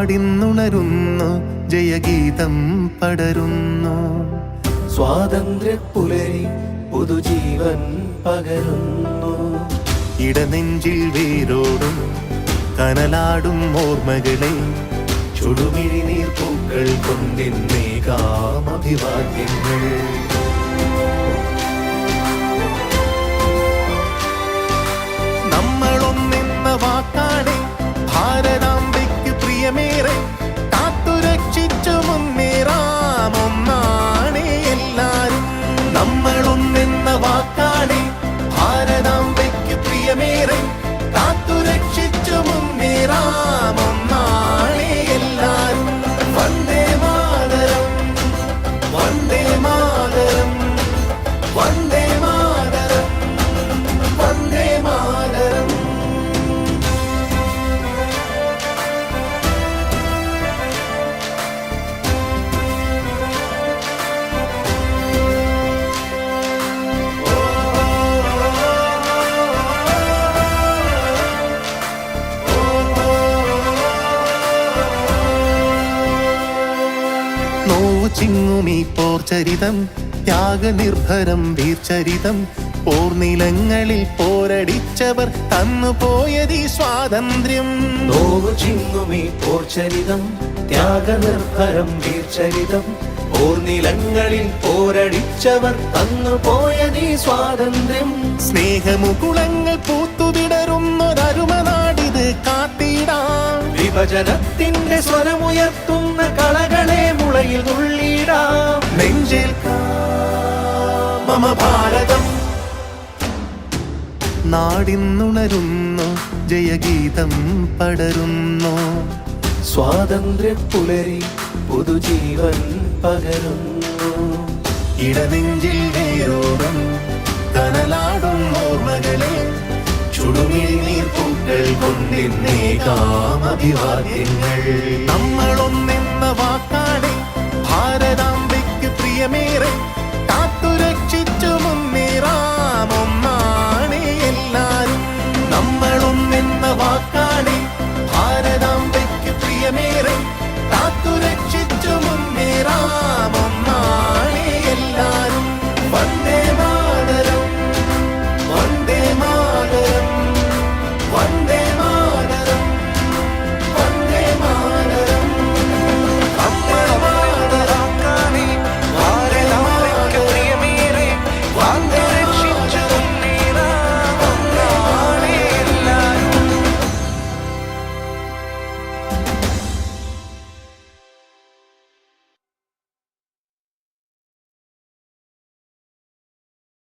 നാടിന്നുണരുന്നു, ജയഗീതം പടരുന്നു. സ്വാതന്ത്ര്യ പുലരി പുതുജീവൻ പകരുന്നു. ഇടനെഞ്ചിൽ വേരോടും കനലാടും ഓർമ്മകളെ ചുടുമിഴി നീർപ്പൂക്കൾ കൊണ്ടിന്നേകാം അഭിവാദ്യങ്ങൾ. നമ്മളൊന്നെന്ന വാക്കാടെ ഭാരതാംബയ്ക്ക് പ്രിയമേറെ കാത്തുരക്ഷിച്ചു മുന്നേറാം ഒന്നാണേ എല്ലാരും. നമ്മളൊന്നെന്ന വാക്കാടെ ഭാരതാംബയ്ക്ക് പ്രിയമേറെ കാത്തുരക്ഷിച്ചു മുന്നേറാം ഒന്നാണേ എല്ലാരും. വന്ദേ മാതരം, വന്ദേ മാതരം, വന്ദേ മാതരം, വന്ദേ മാതരം. നോവു ചിങ്ങുമീ പോർചരിതം, ത്യാഗനിർഭരം വീർചരിതം. പോർനിലങ്ങളിൽ പോരടിച്ചവർ തന്നുപോയതീ സ്വാതന്ത്ര്യം. നോവു ചിങ്ങുമീ പോർചരിതം, ത്യാഗനിർഭരം വീർചരിതം. പോർനിലങ്ങളിൽ പോരടിച്ചവർ തന്നുപോയതീ സ്വാതന്ത്ര്യം. സ്നേഹമുകുളങ്ങൾ പൂത്തുവിടരുന്നൊരരുമനാടിത് കാത്തിടാം. വിഭജനത്തിന്റെ സ്വരമുയർത്തുന്ന കളകളെ മുളയിൽ തുള്ളിടാം. നെഞ്ചേൽക്കാം മമ ഭാരതം. നാടിന്നുണരുന്നു, ജയഗീതം പടരുന്നു. സ്വാതന്ത്ര്യ പുലരി പുതുജീവൻ പകരുന്നു. ഇടനെഞ്ചിൽ വേരോടും കനലാടും ഓർമ്മകളെ ചുടുമിഴി നീർപ്പൂക്കൾ കൊണ്ടിന്നേകാം അഭിവാദ്യങ്ങൾ. നമ്മളൊന്നെന്ന വാക്കാടെ ഭാരതാംബയ്ക്ക് പ്രിയമേറെ